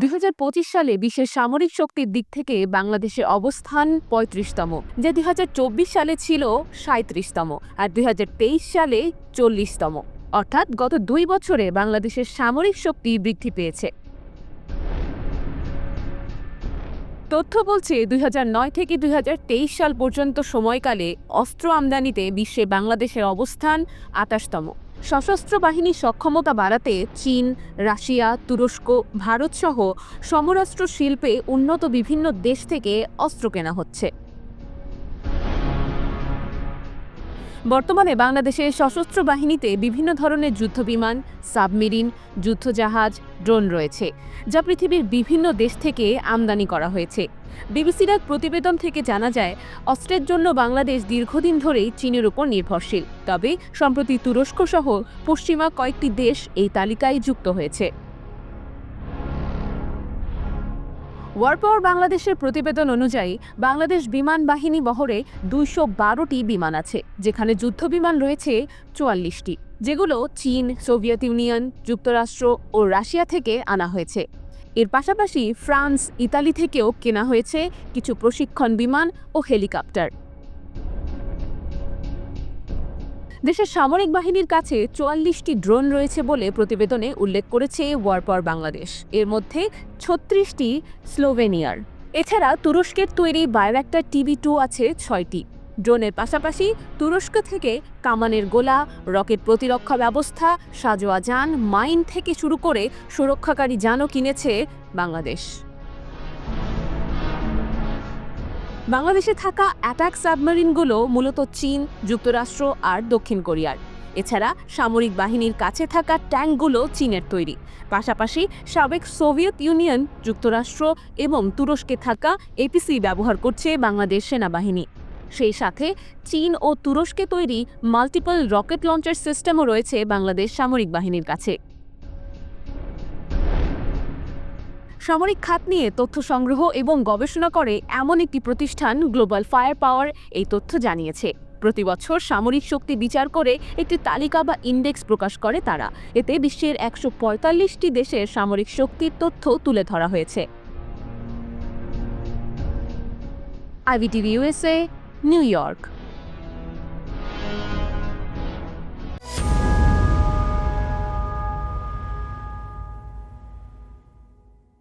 ২০২৫ সালে বিশ্বের সামরিক শক্তির দিক থেকে বাংলাদেশের অবস্থান ৩৫তম, যা ২০২৪ সালে ছিল ৩৭তম আর ২০২৩ সালে ৪০তম। অর্থাৎ গত ২ বছরে বাংলাদেশের সামরিক শক্তি বৃদ্ধি পেয়েছে। তথ্য বলছে ২০০৯ থেকে ২০২৩ সাল পর্যন্ত সময়কালে অস্ত্র আমদানিতে বিশ্বে বাংলাদেশের অবস্থান ২৮তম। সশস্ত্র বাহিনীর সক্ষমতা বাড়াতে চীন, রাশিয়া, তুরস্ক, ভারতসহ সমরাস্ত্র শিল্পে উন্নত বিভিন্ন দেশ থেকে অস্ত্র কেনা হচ্ছে। বর্তমানে বাংলাদেশের সশস্ত্র বাহিনীতে বিভিন্ন ধরনের যুদ্ধবিমান, সাবমেরিন, যুদ্ধজাহাজ, ড্রোন রয়েছে, যা পৃথিবীর বিভিন্ন দেশ থেকে আমদানি করা হয়েছে। বিবিসির এক প্রতিবেদন থেকে জানা যায়, অস্ত্রের জন্য বাংলাদেশ দীর্ঘদিন ধরেই চীনের উপর নির্ভরশীল। তবে সম্প্রতি তুরস্ক সহ পশ্চিমা কয়েকটি দেশ এই তালিকায় যুক্ত হয়েছে। ওয়ার পাওয়ার বাংলাদেশের প্রতিবেদন অনুযায়ী বাংলাদেশ বিমান বাহিনী বহরে ২১২টি বিমান আছে, যেখানে যুদ্ধবিমান রয়েছে ৪৪টি, যেগুলো চীন, সোভিয়েত ইউনিয়ন, যুক্তরাষ্ট্র ও রাশিয়া থেকে আনা হয়েছে। এর পাশাপাশি ফ্রান্স, ইতালি থেকেও কেনা হয়েছে কিছু প্রশিক্ষণ বিমান ও হেলিকপ্টার। দেশের সামরিক বাহিনীর কাছে ৪৪টি ড্রোন রয়েছে বলে প্রতিবেদনে উল্লেখ করেছে ওয়ার পাওয়ার বাংলাদেশ। এর মধ্যে ৩৬টি স্লোভেনিয়ার। এছাড়া তুরস্কের তৈরি বায়োরেক্টর TB2 আছে ৬টি। ড্রোনের পাশাপাশি তুরস্ক থেকে কামানের গোলা, রকেট প্রতিরক্ষা ব্যবস্থা, সাঁজোয়া যান, মাইন থেকে শুরু করে সুরক্ষাকারী যানও কিনেছে বাংলাদেশ। বাংলাদেশে থাকা অ্যাটাক সাবমেরিনগুলো মূলত চীন, যুক্তরাষ্ট্র আর দক্ষিণ কোরিয়ার। এছাড়া সামরিক বাহিনীর কাছে থাকা ট্যাঙ্কগুলো চীনের তৈরি। পাশাপাশি সাবেক সোভিয়েত ইউনিয়ন, যুক্তরাষ্ট্র এবং তুরস্কে থাকা APC ব্যবহার করছে বাংলাদেশ সেনাবাহিনী। সেই সাথে চীন ও তুরস্কে তৈরি মাল্টিপল রকেট লঞ্চার সিস্টেমও রয়েছে বাংলাদেশ সামরিক বাহিনীর কাছে। সামরিক খাত নিয়ে তথ্য সংগ্রহ এবং গবেষণা করে এমন একটি প্রতিষ্ঠান গ্লোবাল ফায়ার পাওয়ার এই তথ্য জানিয়েছে। প্রতি বছর সামরিক শক্তি বিচার করে একটি তালিকা বা ইন্ডেক্স প্রকাশ করে তারা। এতে বিশ্বের ১৪৫টি দেশের সামরিক শক্তির তথ্য তুলে ধরা হয়েছে। IVTV USA, new York.